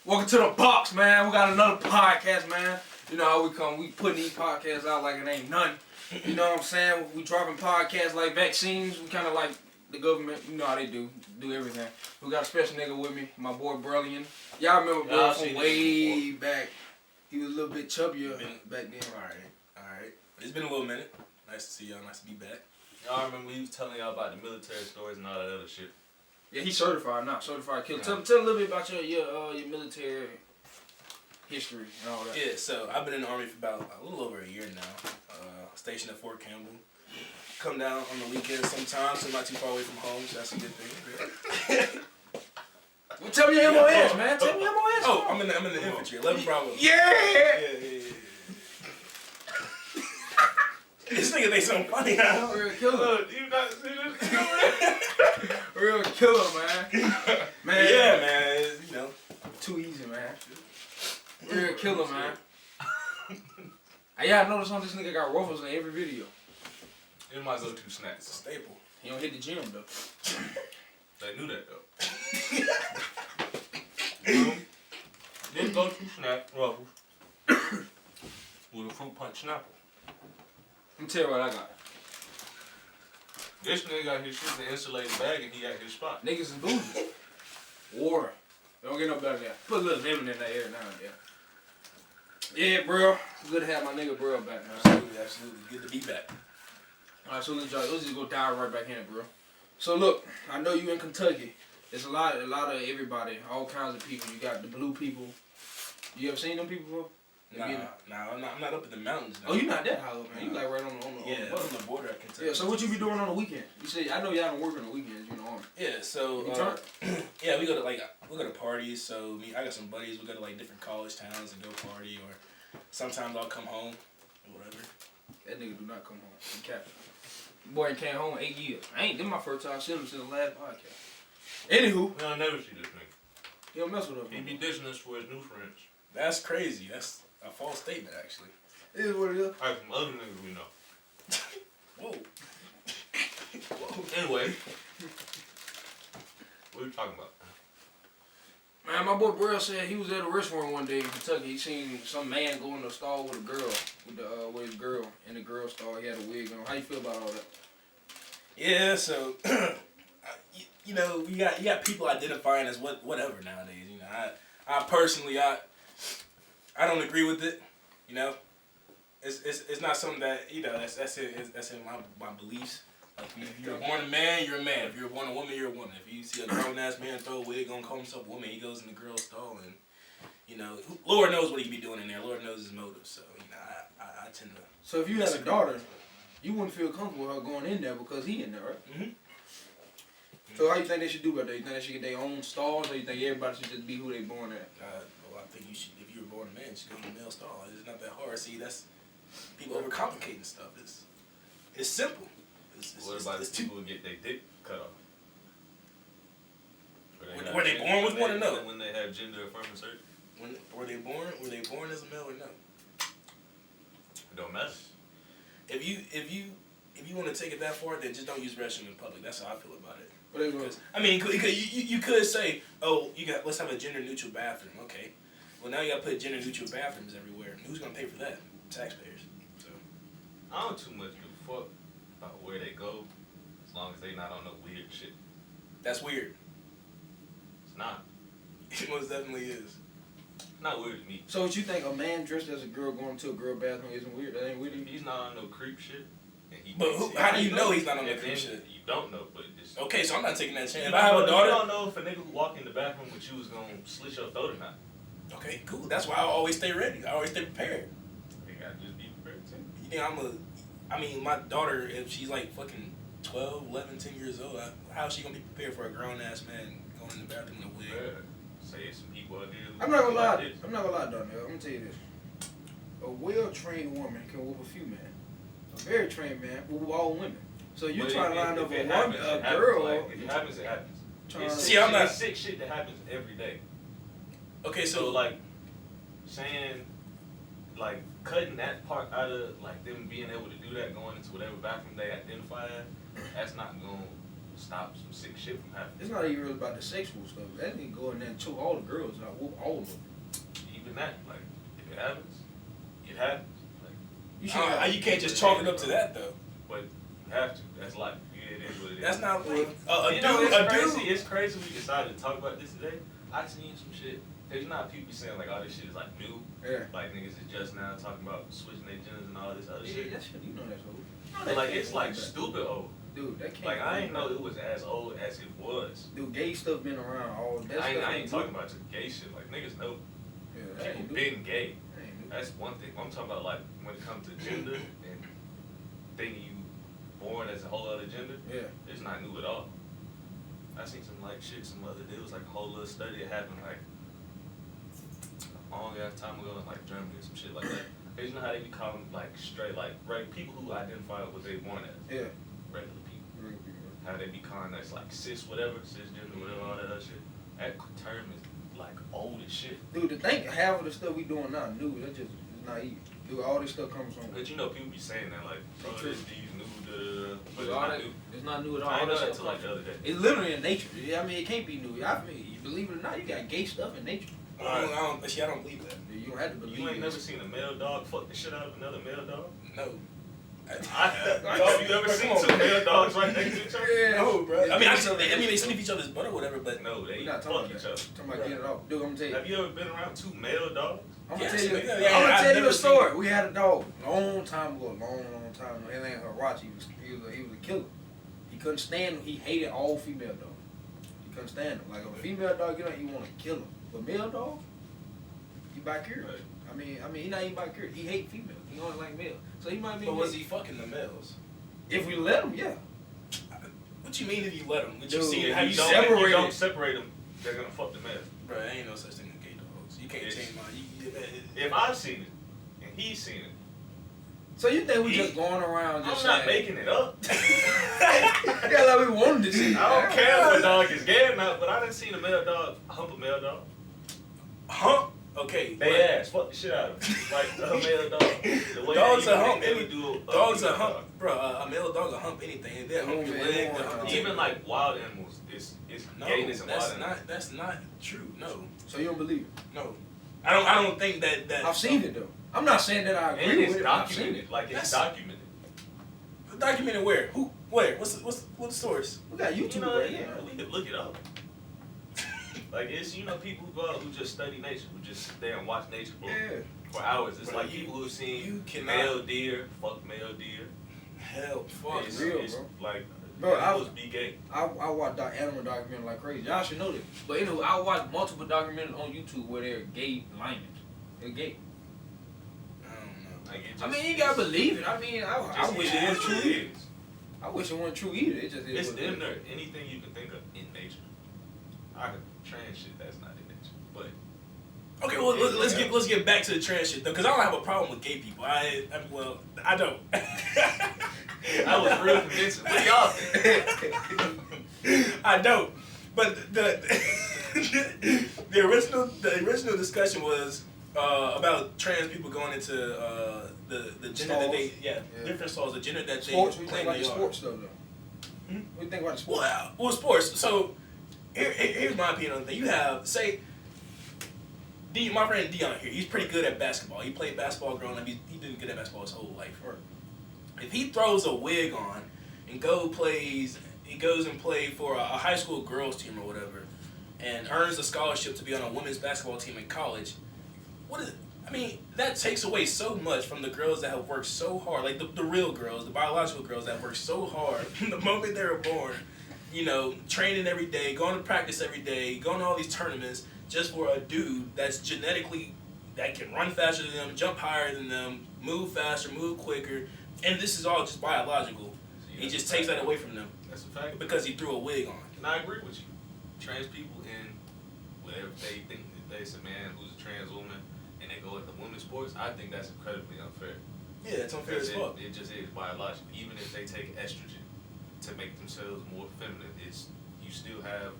Welcome to the box, man. We got another podcast, man. You know how we come. We putting these podcasts out like it ain't nothing. You know what I'm saying? We dropping podcasts like vaccines. We kind of like the government. You know how they do everything. We got a special nigga with me, my boy Brell. Y'all remember Brell from way back. He was a little bit chubbier back then. Alright. It's been a little minute. Nice to see y'all. Nice to be back. Y'all remember we was telling y'all about the military stories and all that other shit. Yeah, he's certified now. Certified killer. Yeah. Tell a little bit about your military history and all that. Yeah, so I've been in the Army for about a little over a year now. Stationed at Fort Campbell. Come down on the weekends sometimes, so I'm not too far away from home, so that's a good thing. Well, tell me your MOS, man. Tell me your MOS. Oh, I'm in the infantry. 11 Bravo. Yeah. This nigga think something funny now. Real killer. You not see this? Real killer, man. Man. Yeah, man. You know. Too easy, man. Real killer, man. Hey, y'all notice on this nigga got ruffles in every video. It might go to snacks. It's a staple. He don't hit the gym, though. They knew that, though. Then go to snack ruffles with a fruit punch snapple. Let me tell you what I got. This nigga got his shit in an insulated bag and he at his spot. Niggas is bougie. Water. They don't get no better than that. Put a little lemon in that air now and then. Yeah, bro. Good to have my nigga Brell back, man. Absolutely. Good to be back. Alright, so let's just go dive right back in it, bro. So look, I know you in Kentucky. There's a lot of everybody, all kinds of people. You got the blue people. You ever seen them people before? Nah, I'm not up in the mountains now. Oh, you not that high up, man. You like right on the on the border of Kentucky. Yeah, so what you be doing on the weekends? You say, I know y'all don't work on the weekends, you know. Yeah, so yeah, we go to parties. So I got some buddies. We go to like different college towns and go party, or sometimes I'll come home or whatever. That nigga do not come home. He captured. Boy ain't came home in 8 years. This my first time seeing him since the last podcast. Anywho, I'll never see this nigga. he don't mess with us. He be dishing us for his new friends. That's crazy. That's a false statement, actually. It is what it is. Alright, from other niggas we know. Whoa. Anyway, what are you talking about? Man, my boy Brell said he was at a restaurant one day in Kentucky. He seen some man go in the stall with a girl, with his girl in the girl stall. He had a wig on. How you feel about all that? Yeah, so you know, you got people identifying as whatever nowadays. You know, I personally I don't agree with it. You know, it's not something that, you know, that's in my beliefs. Like, if you're born a man, you're a man. If you're born a woman, you're a woman. If you see a grown ass man throw a wig on, call himself a woman, he goes in the girl's stall, and you know, Lord knows what he be doing in there. Lord knows his motives. So you know, I tend to. So if you had a daughter, you wouldn't feel comfortable with her going in there because he in there, right? Mm-hmm. So how you think they should do about that? You think they should get their own stalls, or you think everybody should just be who they born at? Well, I think you should. If you were born a man, you should go in the male stall. It's not that hard. See, that's people overcomplicating stuff. It's simple. What about the people who get their dick cut off? Were they born with one or no? When they have gender affirming surgery. Were they born as a male or no? It don't matter. If you want to take it that far, then just don't use restroom in public. That's how I feel about it. Because, I mean, you could say, oh, let's have a gender neutral bathroom. Okay. Well, now you got to put gender neutral bathrooms everywhere. Who's gonna pay for that? Taxpayers. So I don't too much give a fuck about where they go, as long as they not on no weird shit. that's weird. It's not. It most definitely is. Not weird to me. so what you think a man dressed as a girl going to a girl bathroom isn't weird? That ain't weird to If you? he's not on no creep shit, and he But how do you know he's not on no At the creep end, shit? You don't know, but it's Okay, so I'm not taking that chance. You If I have a daughter, don't know if a nigga who walk in the bathroom with you is gonna slit your throat or not. okay, cool. That's why I always stay ready. I always stay prepared. You gotta just be prepared too. You think I mean, my daughter, if she's like fucking 12, 11, 10 years old, how is she gonna be prepared for a grown ass man going in the bathroom in a wig? Yeah. Say some people out there. I'm not gonna lie. Like this. I'm not gonna lie, Darnell. I'm gonna tell you this. A well-trained woman can whoop a few men. A very trained man will whoop all women. So you But trying to if- line if up it a happens, woman, it a happens. girl. Like, if it happens, it happens. Trying It's to- sick See, I'm shit- not- it's sick shit that happens every day. Okay, So so like saying, like cutting that part out of like them being able to do that, going into whatever bathroom they identify as, that's not gonna stop some sick shit from happening. It's not even really about the sexual stuff. That nigga go in there and choke all the girls out, whoop all of them. You can't just chalk it up to that though. But you have to. That's like it is what it is. That's not like It's crazy we decided to talk about this today. I seen some shit. Cause you know how people be saying like all this shit is like new. Yeah. Like niggas is just now talking about switching their genders and all this other Yeah, shit. that shit, you know that's old. But like it's like stupid old. Dude, that can't. Like I ain't know it was as old as it was. Dude, gay stuff been around all that. I ain't talking about just gay shit. Like niggas know people been gay. That's one thing. I'm talking about like when it comes to gender and thinking you born as a whole other gender. Yeah. It's not new at all. I seen some like shit some other day. It was like a whole little study that happened like a long ass time ago in like Germany or some shit like that. Cause you know how they be calling like straight like people who identify with what they born as. Yeah. Regular people. How they be calling us like cis whatever, cisgender whatever, all that other shit. That term is like old as shit. Dude, to think half of the stuff we doing now new, that just is naive. Dude, all this stuff comes from. But you know people be saying that like, oh, this these new, but It's not new. It's not new at all. I All know that that stuff till like the other day. It's literally in nature. I mean, it can't be new. I mean, you believe it or not, you got gay stuff in nature. I don't believe that. You don't have to believe You ain't it. never seen a male dog fuck the shit out of another male dog? No. Have you ever seen two male dogs right next to each other? Yeah. No, bro. Yeah, I mean, they they sniff each other's butt or whatever, but No, they We're not fuck talking each about other. that. Talking about getting it off. Dude, I'm gonna tell you. Have you ever been around two male dogs? I'm Yes, gonna tell you. yeah, I'm I've gonna tell you never a story. We had a dog long time ago. Long time ago. His name Harachi. He was a killer. He couldn't stand him. He hated all female dogs. He couldn't stand them. Like if a female dog get on, he want to kill him. But male dog, he bi-curious. Right. I mean, he not even bi-curious. He hate females. He only like male. So he might be. But was he fucking the males? If we let him, yeah. What you mean if you let them? Would you Dude, see If have you you don't, separate? if you don't separate them, they're gonna fuck the male. Bro, there ain't no such thing as gay dogs. You can't It's- change my. If I've seen it and he's seen it, So you think we just going around just I'm not saying, making it up. yeah, like we wanted to see. I don't care if a dog is gay or not, but I done seen a male dog hump a male dog. Hump? Okay. They ass, fuck the shit out of him. Like a male dog. The way Dogs that are hump. they would do Dogs are female hump. dog. Bro, a male dog will hump anything. They'll hump your leg. They'll hump your Even like wild animals, it's No, gayness and wild that's animals. not. That's not true. No, So you don't believe it? no. I don't think that. I've seen it though. I'm not saying that I And agree it's with it. I've seen documented. it. Like it's That's- documented. Documented where? Who? Where? What's the source? We got YouTube You know, right yeah, here. we could look it up. Like it's people who go out who just study nature, who just sit there and watch nature for hours. It's Bro, like people who've seen you cannot- male deer, fuck male deer. Hell, fuck. It's, real, it's bro. like Bro, animals be gay. I watch animal documentaries like crazy. Y'all should know this. But anyway, I watch multiple documentaries on YouTube where they're gay lions. They're gay. I don't know. Like it just, I mean, you gotta believe it. I mean, I just wish is it was what true. is. I wish it wasn't true either. It just is. It's what it in is. there. Anything you can think of in nature. I could trans shit that's not in nature, but Okay, well let's get back to the trans shit though, because I don't have a problem with gay people. I don't. I was real convincing. What do y'all think? I don't. But the original discussion was about trans people going into the gender that they different stalls, the gender that Sports. they We claim think about they the are. sports stuff though. What do you think about the sports? Well, sports. So here's my opinion on the thing. You have my friend Deon here. He's pretty good at basketball. He played basketball growing up. He's been good at basketball his whole life. If he throws a wig on and he goes and plays for a high school girls team or whatever, and earns a scholarship to be on a women's basketball team in college, that takes away so much from the girls that have worked so hard, like the real girls, the biological girls that work so hard from the moment they were born, training every day, going to practice every day, going to all these tournaments, just for a dude that's genetically, that can run faster than them, jump higher than them, move faster, move quicker, and this is all just biological. He just takes that away from them. That's a fact. Because he threw a wig on. And I agree with you. Trans people in whatever they think that they's a man who's a trans woman and they go into women's sports, I think that's incredibly unfair. Yeah, it's unfair as fuck. It just is biological. Even if they take estrogen to make themselves more feminine, you still have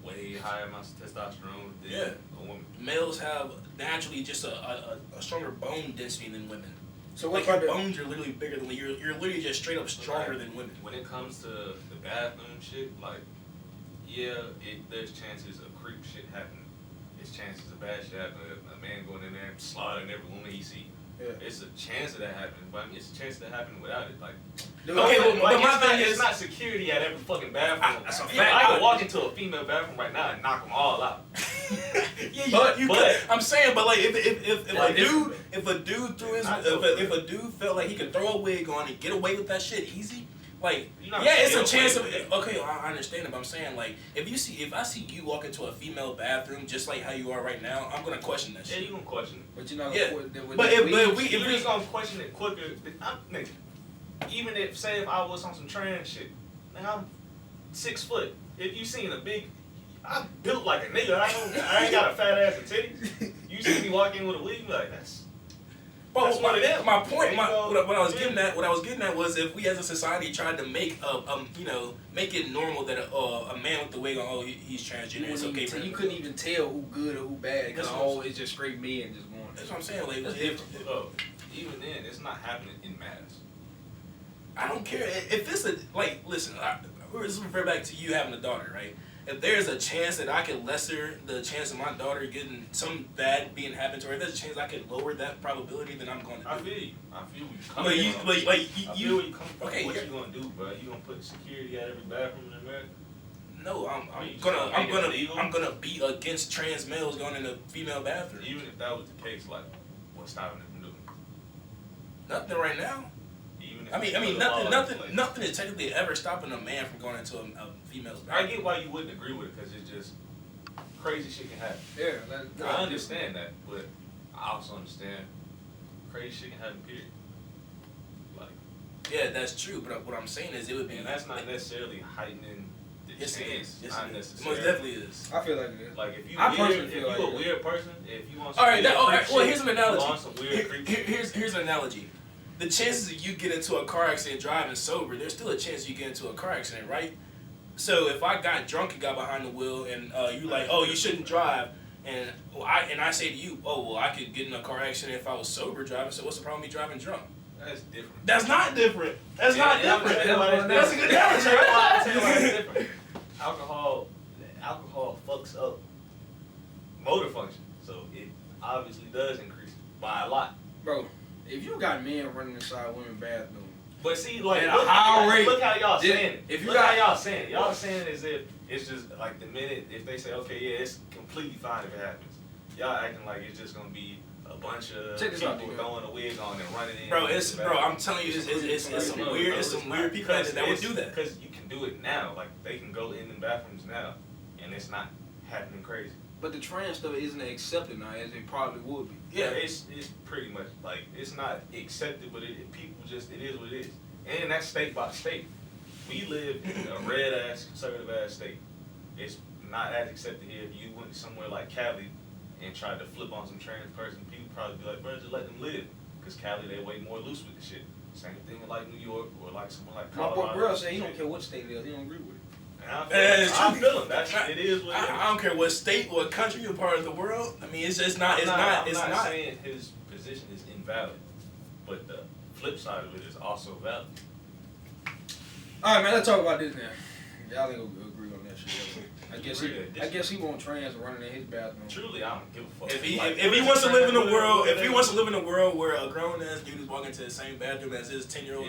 way higher amounts of testosterone than a woman. Males have naturally just a stronger bone density than women. So like what your bones are literally bigger than you're literally just straight up stronger than women. When it comes to the bathroom shit, like there's chances of creep shit happening. There's chances of bad shit happening. A man going in there and slaughtering every woman he see. Yeah. It's a chance of that happening, but I mean, it's a chance of that happening without it. Like, Okay, but my thing it's is not security at every fucking bathroom. That's a I fact. can walk into a female bathroom right now and knock them all out. yeah, but I'm saying, but like if a dude felt like he could throw a wig on and get away with that shit easy, like it's a chance of okay, I understand it, but I'm saying like if I see you walk into a female bathroom just like how you are right now, I'm gonna question that shit. Yeah, you gonna question it. But you know, But if we gonna question it quicker, nigga, even if say if I was on some trans shit, nigga, I'm 6 foot. If you seen a big, I'm built like a nigga. I ain't got a fat ass and titties. You see me walk in with a wig, you be like that's. But one of them. my point, what I was getting at was if we as a society tried to make make it normal that a man with the wig on, he's transgender, it's okay for him. You couldn't even tell who good or who bad because it's just straight men just going. That's what I'm saying. Like, even then, it's not happening in mass. I don't care if it's listen. We're just refer back to you having a daughter, right? If there's a chance that I can lesser the chance of my daughter getting some bad being happened to her, if there's a chance I can lower that probability, then I'm going to do it. I feel you. I feel where you come from. Okay, what you gonna do, bro? You gonna put security at every bathroom in America? No, I'm gonna be against trans males going in a female bathroom. Even if that was the case, like, what's stopping them from doing it? Nothing right now. Nothing is technically ever stopping a man from going into a female's bathroom. I get why you wouldn't agree with it, because it's just crazy shit can happen. Yeah, I understand that, but I also understand crazy shit can happen, period. Like, yeah, that's true, but what I'm saying is it would be... And that's not necessarily heightening the chance. It is. Not it necessarily. most definitely is. I feel like it is. Like, if you a weird person, if you want some here's an analogy. You want some weird creep shit. Here's an analogy. The chances of you get into a car accident driving sober, there's still a chance you get into a car accident, right? So if I got drunk and got behind the wheel and you like, oh, you shouldn't drive, and I say to you, oh, well, I could get in a car accident if I was sober driving, so what's the problem with me driving drunk? That's different. That's not different. That's not different. That's a good analogy, I'll tell you why it's different. Alcohol fucks up motor function, so it obviously does increase by a lot. Bro, if you got men running inside women's bathrooms, but see, like, at a high rate, look how y'all saying it. If you look how y'all saying it. Y'all saying it as if it's just like the minute if they say, okay, yeah, it's completely fine if it happens. Y'all acting like it's just gonna be a bunch of people throwing a wig on and running in. Bro, I'm telling you, it's some weird people that would do that. Because you can do it now. Like, they can go in the bathrooms now, and it's not happening crazy. But the trans stuff isn't accepted now as it probably would be. Yeah, it's pretty much like it's not accepted, but it is what it is, and that's state by state. We live in a red ass conservative ass state. It's not as accepted here. If you went somewhere like Cali and tried to flip on some trans person, people probably be like, bro, just let them live, because Cali they way more loose with the shit. Same thing with like New York or like someone like Colorado. My boy Brell said he don't care what state it is, he don't agree with it. I feel him. It is what it is. I don't care what state or country you're part of the world. I mean, it's not. I'm not saying his position is invalid, but the flip side of it is also valid. All right, man. Let's talk about this now. Y'all ain't gonna agree on that shit. I guess he want trans running in his bathroom. Truly, I don't give a fuck. If he wants to live in a world, where a grown ass dude is walking into the same bathroom as his 10-year-old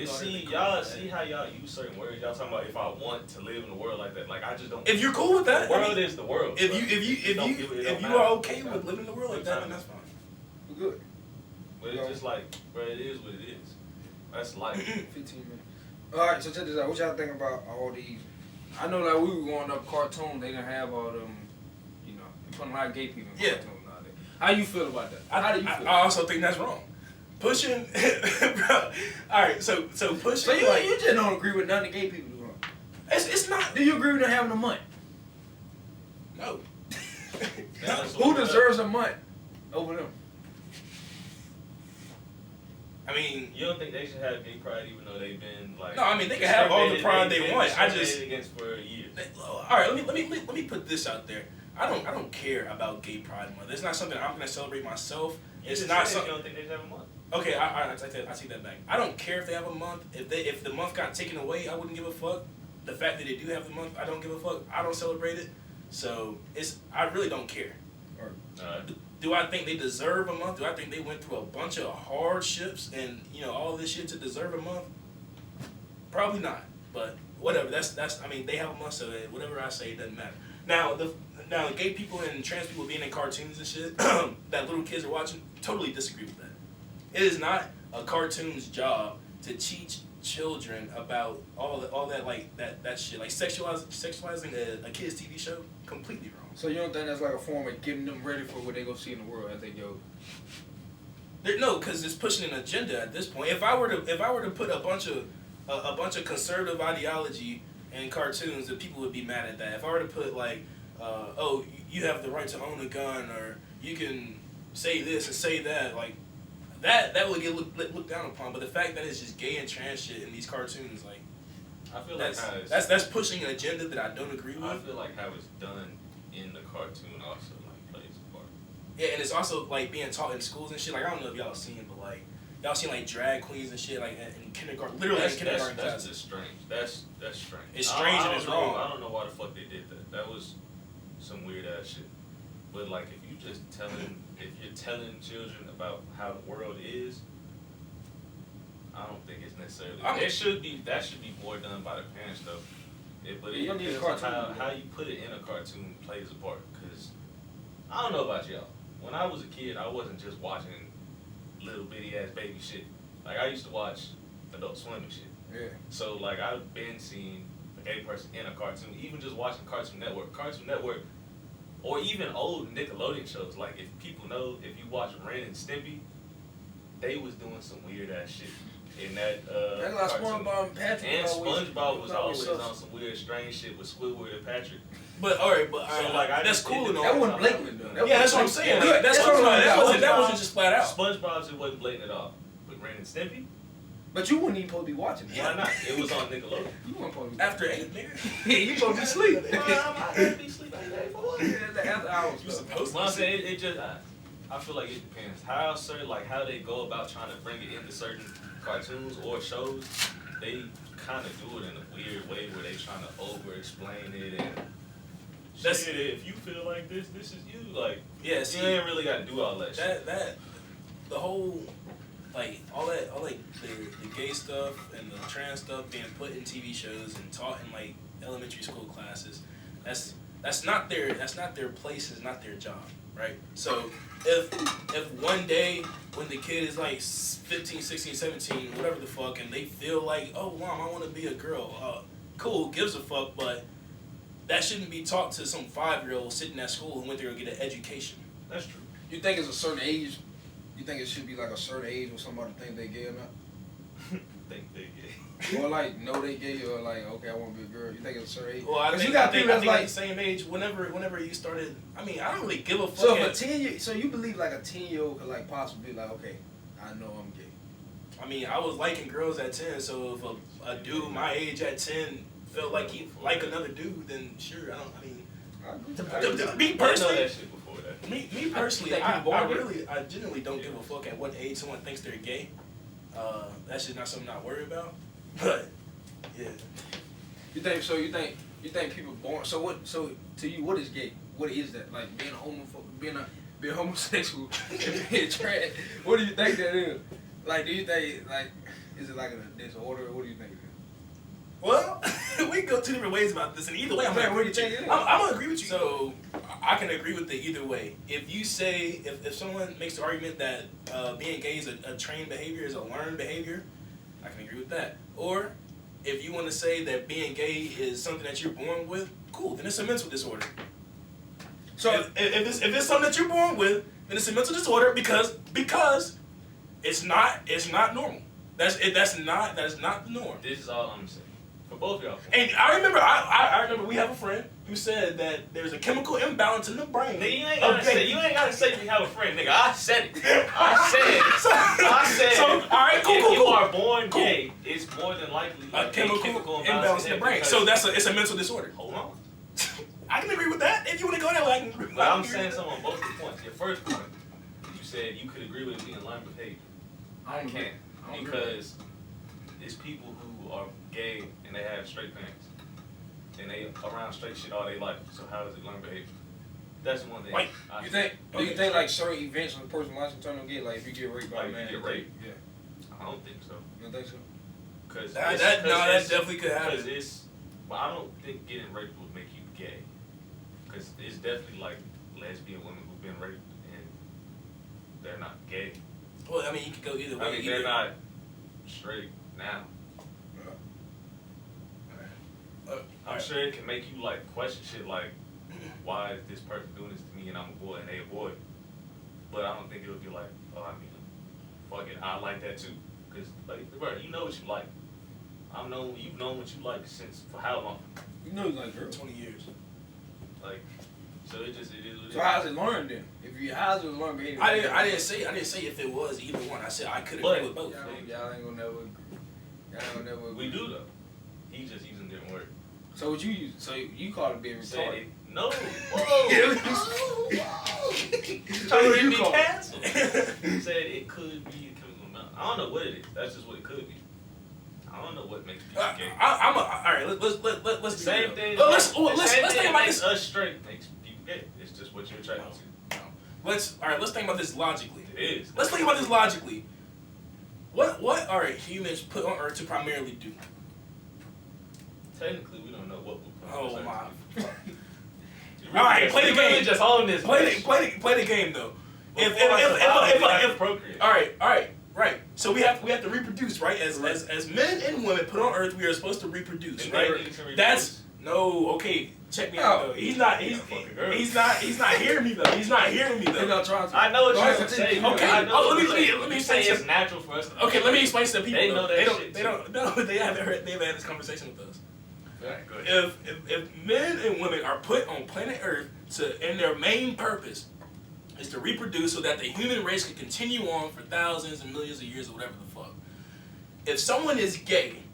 daughter. See how y'all use certain words. Y'all talking about if I want to live in a world like that. Like, I just don't. If you're cool with that, the world is the world. If you are okay with living in the world like that, then that's fine. We're good. But it's just like, bro, it is what it is. That's life. 15 minutes. All right, so check this out. What y'all think about all these? I know that we were growing up cartoons. They didn't have all them, you know, putting a lot of gay people in cartoons nowadays. How you feel about that? How do you feel? I also think that's wrong. Pushing, bro. All right, so pushing. So you just don't agree with none of the gay people do wrong. It's not. Do you agree with them having a month? No. Who deserves a month over them? I mean, you don't think they should have gay pride even though they've been like? No, I mean they can have all the pride they want. I just against for years. All right, let me put this out there. I don't care about Gay Pride Month. It's not something I'm gonna celebrate myself. It's not something. You don't think they should have a month? Okay, I take that back. I don't care if they have a month. If the month got taken away, I wouldn't give a fuck. The fact that they do have the month, I don't give a fuck. I don't celebrate it. So I really don't care. Alright. Do I think they deserve a month? Do I think they went through a bunch of hardships and all this shit to deserve a month? Probably not. But whatever. That's. I mean, they have a month, so whatever I say doesn't matter. Now the gay people and trans people being in cartoons and shit that little kids are watching, totally disagree with that. It is not a cartoon's job to teach children about all that like that shit, like sexualizing a kid's TV show. Completely wrong. So you don't think that's like a form of getting them ready for what they go see in the world as they go? No, because it's pushing an agenda at this point. If I were to put a bunch of conservative ideology in cartoons, then people would be mad at that. If I were to put like, oh, you have the right to own a gun, or you can say this and say that, like that would get looked down upon. But the fact that it's just gay and trans shit in these cartoons, like, I feel like that's pushing an agenda that I don't agree with. I feel like how it's done in the cartoon also like plays a part. Yeah, and it's also like being taught in schools and shit. Like, I don't know if y'all seen, but like y'all seen like drag queens and shit like in kindergarten, literally in kindergarten That's classes. just strange. That's strange. It's strange and it's wrong. I don't know why the fuck they did that. That was some weird ass shit. But like, if you're telling children about how the world is, I don't think it's necessarily. That should be more done by the parents though. But it depends on how you put it in a cartoon plays a part. Cause I don't know about y'all. When I was a kid, I wasn't just watching little bitty ass baby shit. Like, I used to watch Adult Swim and shit. Yeah. So like, I've been seeing a gay person in a cartoon, even just watching Cartoon Network, or even old Nickelodeon shows. Like, if people know, if you watch Ren and Stimpy, they was doing some weird ass shit in that that's like SpongeBob and Patrick. And SpongeBob was always on some weird strange shit with Squidward and Patrick. But alright, So like, that's cool and all. That wasn't blatant though. Yeah, that's what I'm saying. Yeah, That's what I'm saying. That wasn't just flat out. SpongeBob's, it wasn't blatant at all. But Ren and Stimpy, But you wouldn't even supposed to be watching it. why not? It was on Nickelodeon. You weren't supposed to be After 8, nigga. Yeah, you supposed to be asleep. I had to be sleeping for what? After hours. You supposed to. Well, I'm saying it just. I feel like it depends how how they go about trying to bring it into certain cartoons or shows. They kind of do it in a weird way where they trying to over-explain it and. That's shit, if you feel like this is you. Like, yeah, see, you ain't really got to do all that shit. That the whole like all the gay stuff and the trans stuff being put in TV shows and taught in like elementary school classes. That's not their place. It's not their job, right? So if one day when the kid is like 15, 16, 17, whatever the fuck, and they feel like, oh, mom, I want to be a girl, cool, gives a fuck, but that shouldn't be taught to some 5-year-old sitting at school who went there to get an education. That's true. You think it's a certain age? You think it should be like a certain age when somebody think they gay or not? Think they gay. Or like know they gay, or like, okay, I want to be a girl. You think it's a certain age? Well, I think you got people that's like at the same age. Whenever you started, I mean, I don't really give a fuck. So if a 10-year, so you believe like a 10-year-old could like possibly be like, okay, I know I'm gay. I mean, I was liking girls at 10, so if a dude my age at 10 felt like he liked another dude, then sure. Me personally, that shit before that. Me personally, I genuinely don't give a fuck at what age someone thinks they're gay. That's just not something I worry about. But yeah. You think people born? So what? So to you, what is gay? What is that? Like being being homosexual, and being trans. What do you think that is? Like, do you think like is it like a disorder? What do you think it is? Well, we can go two different ways about this, and either way, I'm gonna agree with you. So I can agree with it either way. If you say if someone makes the argument that being gay is a trained behavior, is a learned behavior, I can agree with that. Or if you want to say that being gay is something that you're born with, cool, then it's a mental disorder. So if it's something that you're born with, then it's a mental disorder because it's not normal. That is not the norm. This is all I'm saying. For both of y'all. And I remember we have a friend who said that there's a chemical imbalance in the brain. Nigga, you ain't gotta say we have a friend, nigga. I said it. I said so, all right, cool, if cool, you cool. are born gay, it's more than likely a chemical imbalance in the brain. So it's a mental disorder. Hold on. I can agree with that. If you want to go there, I can agree with that. But I'm saying something on both of the points. Your first point, you said you could agree with it being learned behavior. I can't. Because it's people who are gay and they have straight parents. And they around straight shit all their life. So how does it learn behavior? That's one thing. Like, You think? Do you think like certain events in a person's life sometimes will get like if you get raped by a Like, man? you get raped? Yeah. I don't think so. You don't think so? Cause that definitely could happen. Cause it's, but I don't think getting raped would make you gay. Cause it's definitely like lesbian women who've been raped and they're not gay. Well, I mean, you could go either way. I mean, they're not straight now. I'm sure it can make you like question shit like, why is this person doing this to me and I'm a boy and they a boy? But I don't think it would be like, oh, I mean, fuck it, I like that too. Cause like, bro, you know what you like. You've known what you like since for how long? You know you like girls. 20 years. Like, so it is what it is. So how's it learned then? How's it learned behavior? I didn't say if it was either one. I said I could agree with both. Y'all ain't gonna never agree. Y'all ain't gonna never agree. We do though. He just using different words. So what you use? So you call it being Said retarded? it. No. Whoa. Trying to get me canceled. He said it could be a chemical amount. I don't know what it is. That's just what it could be. I don't know what makes people gay. All right. Let's Same thing. Let's think about this. Us straight makes people gay. It's just what you're attracted to. Let's think about this logically. It is. Let's think about this logically. What are humans put on Earth to primarily do? Technically, we don't know what we're Oh putting. my! All right, play the game. Just own this. Play the game though. If procreate. All right. So we have to reproduce, right? As men and women put on Earth, we are supposed to reproduce, right? That's no okay. Check me out though. He's not hearing me though. He's not hearing me though. I know what you're trying to say. Okay. Let me say explain. it's natural for us. Okay, let me explain to the people. They know that shit. They don't. No, they haven't had this conversation with us. Right, go ahead. If men and women are put on planet Earth and their main purpose is to reproduce so that the human race can continue on for thousands and millions of years or whatever the fuck. If someone is gay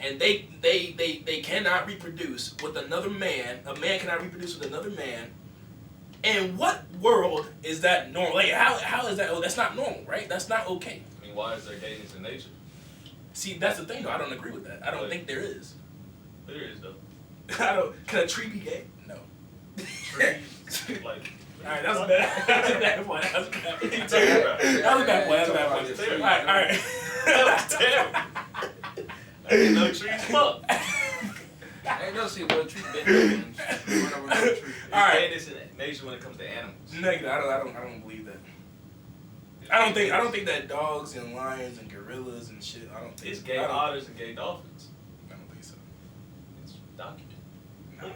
and they cannot reproduce with another man, a man cannot reproduce with another man, in what world is that normal? Like how is that? Oh, that's not normal, right? That's not okay. I mean, why is there gayness in nature? See, that's the thing though. I don't agree with that. I don't think there is. There is though. Can a tree be gay? No. Trees, like. Alright, that was a bad point. That was a bad point. Alright. That was terrible. I didn't know trees fuck. I ain't never seen one tree big. Alright. Gayness in nature when it comes to animals. Negative. I don't believe that. I don't think that dogs and lions and gorillas and shit. It's gay otters and gay dolphins. I don't think so. It's documented. No.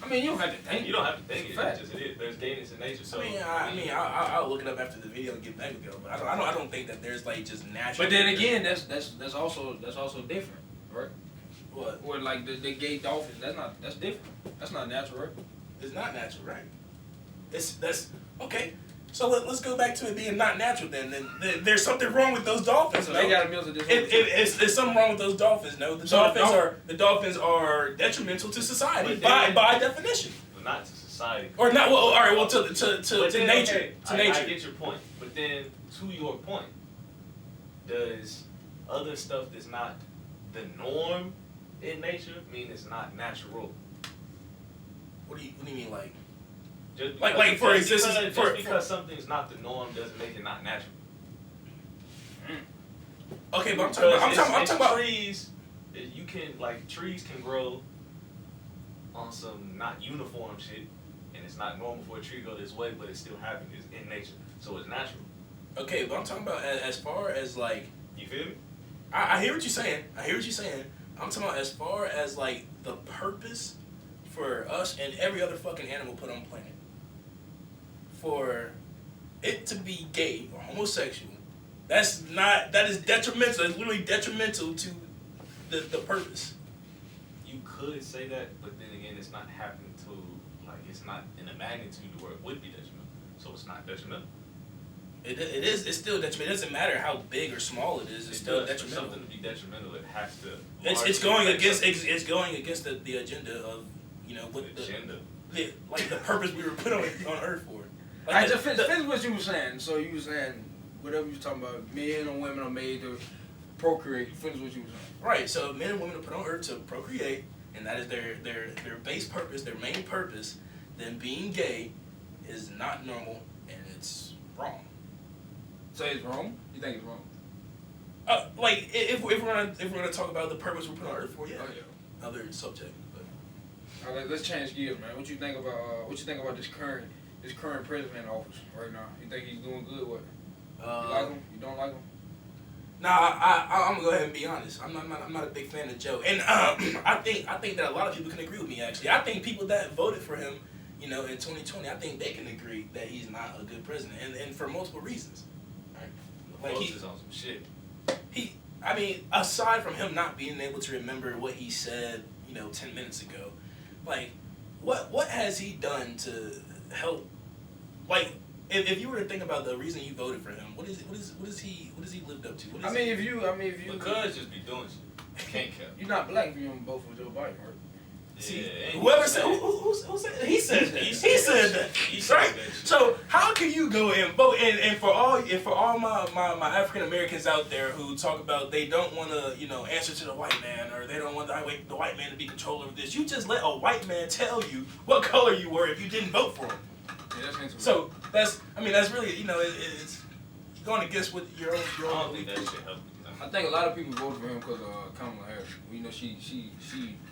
I mean, you don't have to think. You don't have to think it. It's just it is. There's gayness in nature. So I'll look it up after the video and get back with you. But I don't think that there's like just natural. But then again, that's also different, right? What? Or like the gay dolphins. That's different. That's not natural, right? It's not natural, right? That's okay. So let's go back to it being not natural. Then there's something wrong with those dolphins. So no? they got a mental disorder. It's something wrong with those dolphins. No, the dolphins are detrimental to society by definition. But not to society. Or not. Well, all right. Well, to nature. Okay, to nature. I get your point. But then, to your point, does other stuff that's not the norm in nature mean it's not natural? What do you mean, like? Because something's not the norm doesn't make it not natural. Okay, but I'm talking about trees. You can trees can grow on some not uniform shit, and it's not normal for a tree to go this way, but it still happens. It's in nature, so it's natural. Okay, but I'm talking about as far as like. You feel me? I hear what you're saying. I'm talking about as far as like the purpose for us and every other fucking animal put on the planet. For it to be gay or homosexual, that is detrimental. It's literally detrimental to the purpose. You could say that, but then again, it's not happening to it's not in a magnitude where it would be detrimental. So it's not detrimental. It is. It's still detrimental. It doesn't matter how big or small it is. It's still detrimental. For something to be detrimental, it has to. It's going against the agenda of what the agenda. The purpose we were put on Earth for. I just finish what you were saying. So you were saying whatever you were talking about, men and women are made to procreate. Finish what you were saying. Right. So men and women are put on Earth to procreate, and that is their base purpose, their main purpose. then being gay is not normal and it's wrong. Say it's wrong? You think it's wrong? Like if we're gonna talk about the purpose we're put on Earth for, yeah. Oh yeah. Other subject, but. All right, let's change gears, man. What you think about this current president in office right now? You think he's doing good? What? You like him? You don't like him? Nah, I'm gonna go ahead and be honest. I'm not a big fan of Joe, and I think that a lot of people can agree with me. Actually, I think people that voted for him, in 2020, I think they can agree that he's not a good president, and for multiple reasons. Right? Like he's on some shit. I mean, aside from him not being able to remember what he said, 10 minutes ago, like, what has he done to help? Like, if you were to think about the reason you voted for him, what is he lived up to? Because just be doing shit. Can't care. You're not black if you don't vote for Joe Biden, right? See, Yeah, whoever said who said he said that. He said that. Right? So how can you go and vote and for all my African Americans out there who talk about they don't want to answer to the white man or they don't want the white man to be controller of this, you just let a white man tell you what color you were if you didn't vote for him. Yeah, that's interesting. So that's really it's going against what your own I don't think that shit helped. I think a lot of people voted for him because of Kamala Harris.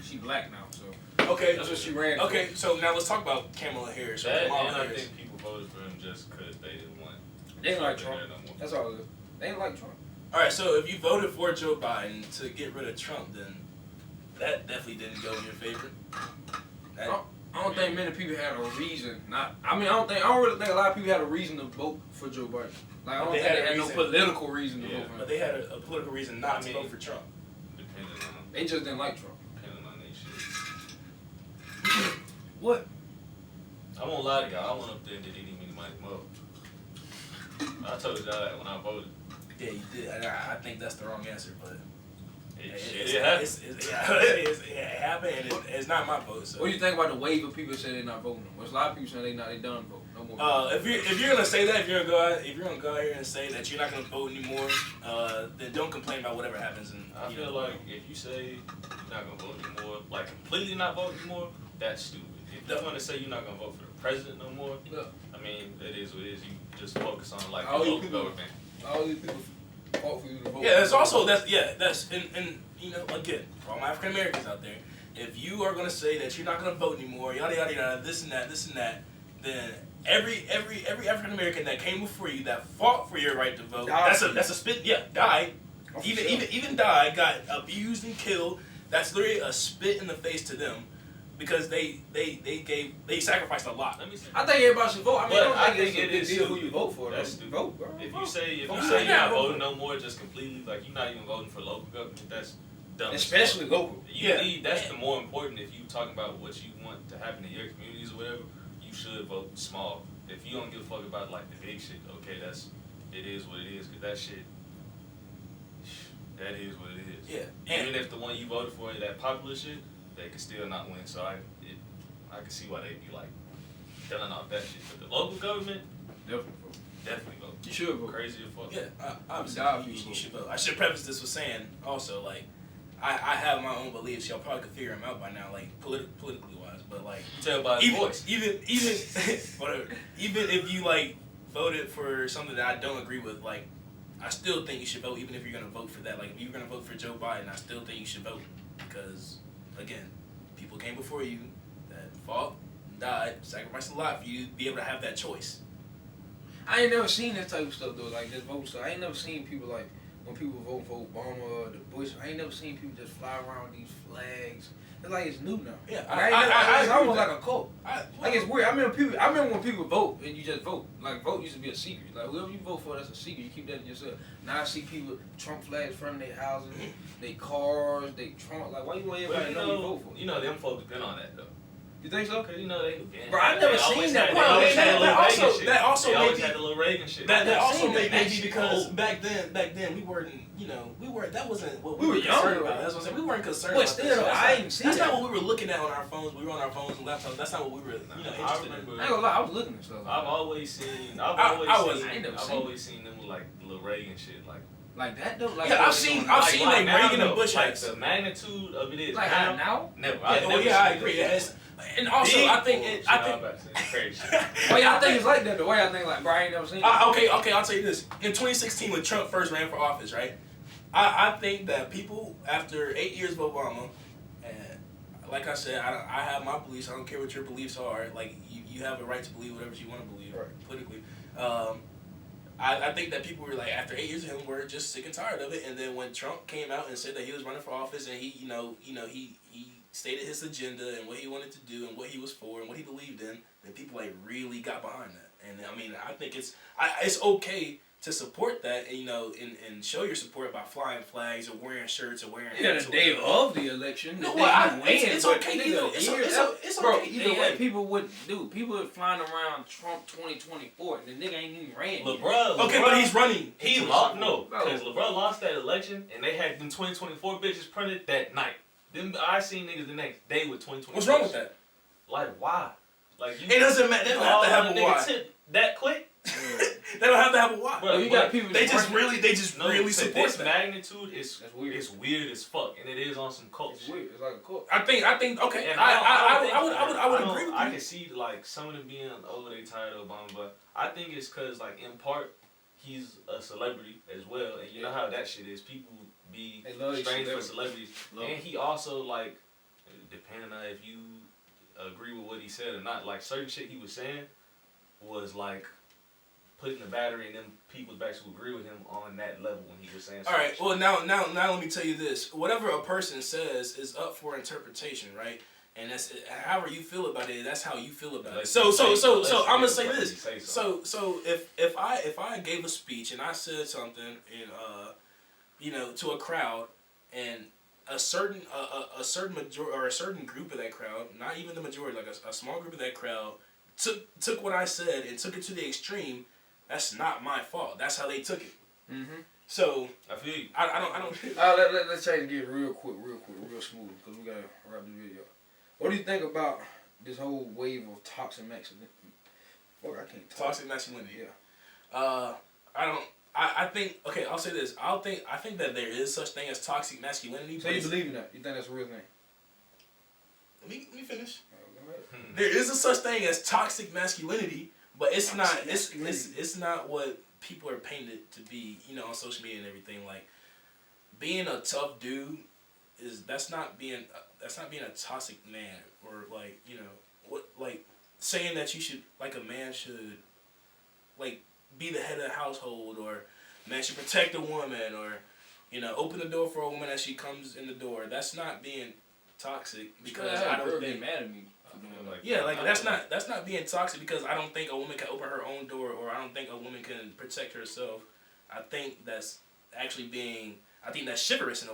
She black now, so okay. that's what she ran for. Okay, so now let's talk about Kamala Harris. That, Kamala and Harris. I think people voted for him just because they didn't want. They didn't like to Trump. be there no more. That's all it is. They didn't like Trump. All right, so if you voted for Joe Biden to get rid of Trump, then that definitely didn't go in your favor. I don't think many people had a reason. I don't really think a lot of people had a reason to vote for Joe Biden. Like, I don't think they had no political reason to vote for him. But they had a political reason not to vote for Trump. Depending on. They just didn't like Trump. Depending on their shit. What? I won't lie to y'all. I went up there and did any money more. I told y'all that when I voted. Yeah, you did. I think that's the wrong answer, but It happened. It happened, and it's not my vote. So. What do you think about the wave of people saying they're not voting? There's a lot of people saying they done vote. No more. If you're gonna say that, if you're gonna go out here and say that you're not gonna vote anymore, then don't complain about whatever happens. And I feel like if you say you're not gonna vote anymore, like completely not vote anymore, that's stupid. If you're gonna say you're not gonna vote for the president no more, I mean it is what it is. You just focus on like the local government. All these people fought for you to vote. Yeah, that's also and again, for all my African Americans out there, if you are gonna say that you're not gonna vote anymore, yada yada yada, this and that, then every African American that came before you that fought for your right to vote, that's a spit. Yeah, died. Oh, Even died, got abused and killed. That's literally a spit in the face to them. Because they sacrificed a lot. I think everybody should vote. I think it's a big deal who you vote for. That's stupid. Vote, bro. If you say you're Vote. not voting no more, just completely like you're not even voting for local government, that's dumb. Especially local. That's the more important. If you talking about what you want to happen in your communities or whatever, you should vote small. If you don't give a fuck about like the big shit, okay, it is what it is. Cause that shit, that is what it is. Yeah. Even if the one you voted for, that popular shit, they could still not win. So I can see why they'd be like killing off that shit. But the local government, definitely vote. You should vote. Crazy as fuck. Yeah, obviously you should vote. I should preface this with saying also like I have my own beliefs. Y'all probably could figure them out by now, like politically wise. But like You tell by his voice. even whatever. Even if you like voted for something that I don't agree with, like I still think you should vote. Even if you're gonna vote for that, like if you're gonna vote for Joe Biden, I still think you should vote because again, people came before you that fought, died, sacrificed a lot for you to be able to have that choice. I ain't never seen this type of stuff though, like this vote stuff. I ain't never seen people like when people vote for Obama or the Bush. I ain't never seen people just fly around with these flags. It's like it's new now. Yeah, it's almost like a cult. Like it's weird. I remember when people vote and you just vote. Like vote used to be a secret. Like whoever you vote for, that's a secret. You keep that to yourself. Now I see people Trump flags from their houses, their cars, they Trump. Like why you want everybody to know you vote for? You know them folks been on that though. You think so? Cause you know they been. Bro, I never seen that. That also they may always be had the little Reagan shit. that also seen may that. be because back then we weren't that wasn't what We were concerned young, about. right? That's what I'm saying. We weren't concerned But about still, this. though, That's I not- ain't seen That's that. not what we were looking at on our phones. We were on our phones and laptops. That's not what we were interested I in. remember. I ain't gonna lie, I was looking at stuff. I've always seen. I ainve never I've seen always seen them with like the little Reagan shit, like Like that though. Like Yeah, I've seen like Reagan and Bush like has. the magnitude of it is like now. Never. Yeah, I agree. Yes. And also, I think. Crazy. Why y'all think it's like that? The way I think like, bro, I ain't never seen it. Okay, I'll tell you this. In 2016, when Trump first ran for office, right? I think that people, after 8 years of Obama, and like I said, I have my beliefs. I don't care what your beliefs are. Like, you have a right to believe whatever you want to believe politically. I think that people were like, after 8 years of him, were just sick and tired of it. And then when Trump came out and said that he was running for office, and he stated his agenda and what he wanted to do and what he was for and what he believed in, then people like really got behind that. And I mean, I think it's okay to support that, and show your support by flying flags or wearing shirts or wearing hats. The day of the election. No, it's okay. It's okay either way. People would flying around Trump 2024, and the nigga ain't even ran. LeBron. Okay, but he's running. He lost. No, because LeBron lost that election, and they had them 2024 bitches printed that night. Then I seen niggas the next day with 2024. What's wrong with that? Like, why? Like, it doesn't matter. They don't have to have a why. That quick? They don't have to have a why. Bro, you got people. They just really support this that. magnitude is weird. It's weird as fuck, and it is on some cult. It's weird. It's like a cult. I think. Okay, and I would agree with you. I can see like some of them being they tired of Obama, but I think it's because like in part he's a celebrity as well, and you know how that shit is. People be strange for celebrities, and he also like depending on if you agree with what he said or not. Like certain shit he was saying was like putting the battery in them people's backs who agree with him on that level when he was saying. All right. Well, now let me tell you this. Whatever a person says is up for interpretation, right? And that's however you feel about it. That's how you feel about it. So I'm gonna say this. So if I gave a speech and I said something and to a crowd, and a certain majority or a certain group of that crowd, not even the majority, like a small group of that crowd took what I said and took it to the extreme, that's not my fault. That's how they took it. Mm-hmm. So I feel you. I don't. Let's change gears real quick, real smooth, because we gotta wrap the video. What do you think about this whole wave of toxic masculinity? Fuck, I can't talk. Toxic masculinity. Yeah. I think. Okay, I'll say this. I think that there is such thing as toxic masculinity. So you believe in that? You think that's a real thing? Let me finish. There is a such thing as toxic masculinity, but it's not. It's not what people are painted to be. On social media and everything. Like being a tough dude that's not being a toxic man, or like saying that you should, like, a man should like be the head of the household, or man should protect a woman, or open the door for a woman as she comes in the door. That's not being toxic, because I don't think mad at me. That's not being toxic, because I don't think a woman can open her own door, or I don't think a woman can protect herself. I think that's actually that's chivalrous in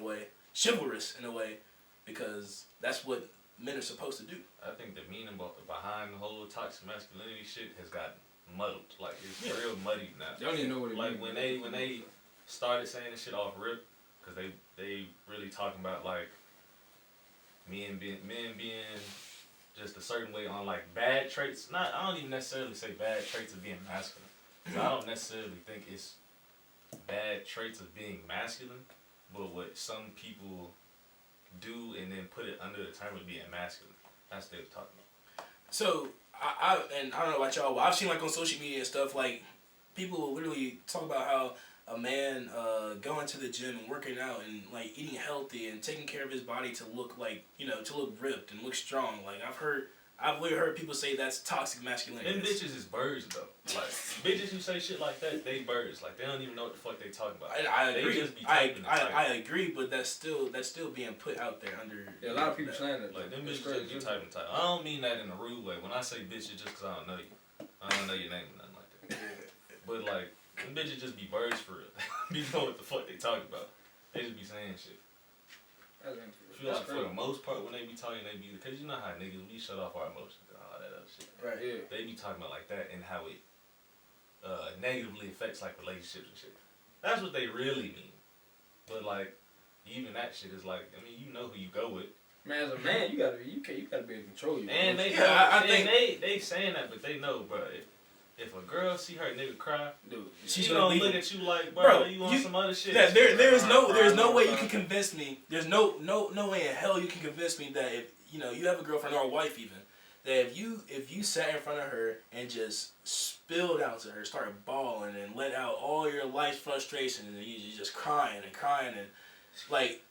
a way, because that's what men are supposed to do. I think the meaning behind the whole toxic masculinity shit has gotten muddled. Like, it's real muddy now. They don't even know what it means. Like when they started saying this shit off rip, because they really talking about like men being just a certain way on like bad traits. I don't even necessarily say bad traits of being masculine. I don't necessarily think it's bad traits of being masculine, but what some people do and then put it under the term of being masculine. That's what they were talking about. So I don't know about y'all, but I've seen like on social media and stuff, like people will literally talk about how a man going to the gym and working out and like eating healthy and taking care of his body to look like to look ripped and look strong. Like I've literally heard people say that's toxic masculinity. Them bitches is birds though. Like bitches who say shit like that, they birds. Like they don't even know what the fuck they talking about. I agree. They just be typing I agree, but that's still being put out there under. Yeah, a lot of people saying that. Like them bitches just be typing. I don't mean that in a rude way. When I say bitches, just because I don't know you, I don't know your name or nothing like that. But like them bitches just be birds for real. Be know what the fuck they talking about. They just be saying shit. I feel like for the most part when they be talking, they be, because you know how niggas, we shut off our emotions and all that other shit. Right. Yeah. They be talking about like that and how it negatively affects like relationships and shit. That's what they really mean. But like even that shit is like, I mean, you know who you go with. Man, as a man, you gotta be able to control your and emotions. they I think they saying that, but they know, bro. if a girl see her nigga cry, Dude, She's she gonna gonna leave look him. at you like, Bro, bro, you want some other shit. Yeah, there's no way you cry. can convince me. There's no way in hell you can convince me that if you have a girlfriend or a wife even, that if you sat in front of her and just spilled out to her, started bawling and let out all your life's frustration, and you just crying and like.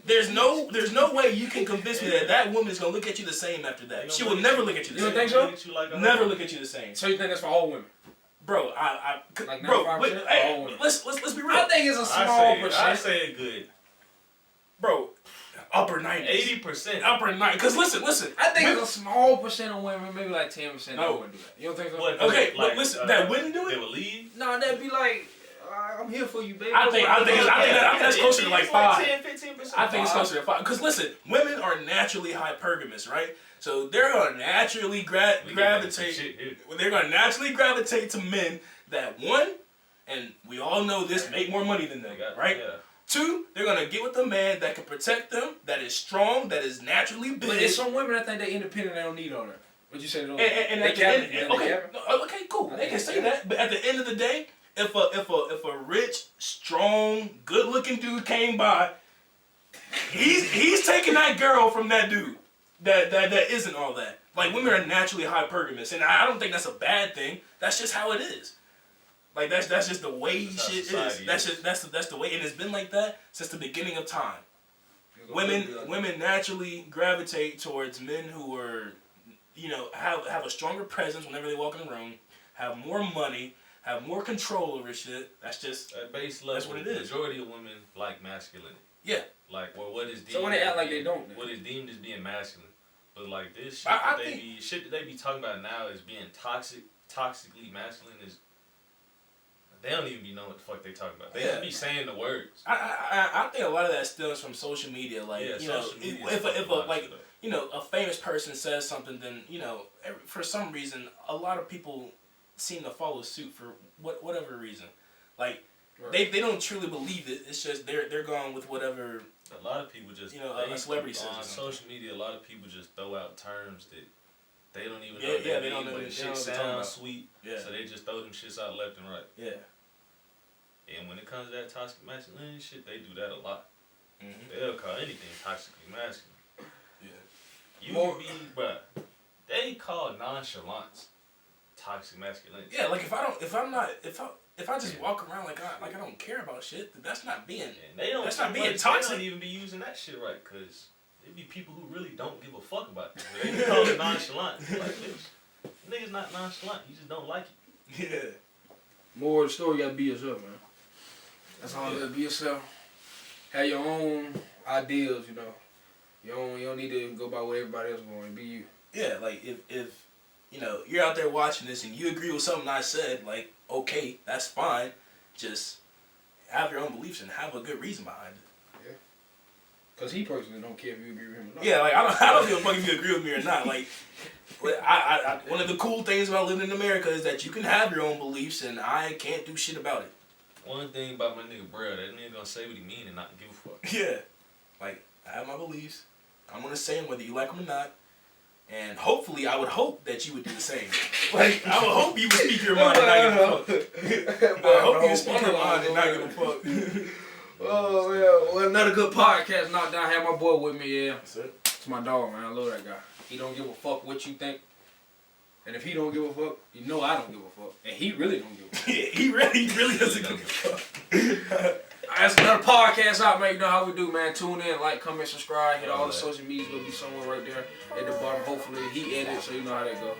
There's no way you can convince me that woman is gonna look at you the same after that. She will never look at you the same. You don't think so? Never look at you the same. So you think that's for all women? Bro, Like bro, 95%? hey, let's be real. I think it's a small percent. I say it good. Bro, upper 90s. 80%. Upper 90s. Cause listen. I think it's a small percent of women, maybe like 10% that No. wouldn't do that. You don't think so? What, Okay, like, but listen, that wouldn't do They it. would leave. No, that'd be like, I'm here for you, baby. I think that's closer to like 5. 10-15%. I think it's closer to 5. Cause listen, women are naturally hypergamous, right? So they're gonna naturally gravitate. They're gonna naturally gravitate to men that one, and we all know this, make more money than them, right? Yeah. 2, they're gonna get with a man that can protect them, that is strong, that is naturally big. But there's some women that think they're independent, they don't need all that. What you say? And at the end, okay, cool. They can say that, but at the end of the day, if a rich, strong, good-looking dude came by, he's taking that girl from that dude. That isn't all that. Like, women are naturally hypergamous, and I don't think that's a bad thing. That's just how it is. Like, that's just the way shit is. That's the way, and it's been like that since the beginning of time. Women naturally gravitate towards men who are, have a stronger presence whenever they walk in the room, have more money, have more control over shit. That's just at base level. That's what it is. Majority of women like masculinity. Yeah. Like, well, what is deemed? So when they act like they don't, what is deemed as being masculine? But like this shit, shit that they be talking about now is being toxically masculine is. They don't even be knowing what the fuck they talking about. They just be saying the words. I think a lot of that stems from social media. Like, if a famous person says something, then for some reason a lot of people seem to follow suit for whatever reason. Like, right. They don't truly believe it. It's just they're going with whatever. A lot of people just a celebrity says on social media. A lot of people just throw out terms that they don't even know. They don't know. But the shit sounds sweet. Yeah. So they just throw them shits out left and right. Yeah. And when it comes to that toxic masculinity shit, they do that a lot. Mm-hmm. They'll call anything toxically masculine. Yeah. You can be, bruh. They call nonchalance toxic masculinity. Yeah, like if I just walk around like I don't care about shit, that's not being. That's not being toxic. They don't even be using that shit right, cause there be people who really don't give a fuck about this. They be calling it nonchalant. Like, niggas not nonchalant. You just don't like it. Yeah. More of the story, you gotta be yourself, man. That's all. You gotta be yourself. Have your own ideals, You don't need to go by what everybody else is going. Be you. Yeah, like if you're out there watching this and you agree with something I said, like, okay, that's fine. Just have your own beliefs and have a good reason behind it. Yeah. Cause he personally don't care if you agree with him or not. Yeah, like I don't give a fuck if you agree with me or not. Like, I one of the cool things about living in America is that you can have your own beliefs and I can't do shit about it. One thing about my nigga Brell, that nigga gonna say what he mean and not give a fuck. Yeah. Like, I have my beliefs. I'm gonna say them whether you like them or not. And hopefully, I would hope that you would do the same. Like, I would hope you would speak your mind and not give a fuck. I hope you would speak your mind and not give a fuck. Oh, yeah. Well, another good podcast. Knocked down. Had my boy with me, yeah. That's it. It's my dog, man. I love that guy. He don't give a fuck what you think. And if he don't give a fuck, I don't give a fuck. And he really don't give a fuck. Yeah, he really doesn't give a fuck. That's another podcast out, man. You know how we do, man. Tune in, like, comment, subscribe. Hit all the social medias. Will be somewhere right there at the bottom. Hopefully, he edits, so you know how that go.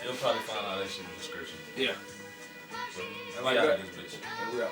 You'll probably find all that shit in the description. Yeah. And like that. This bitch. Yeah, we out.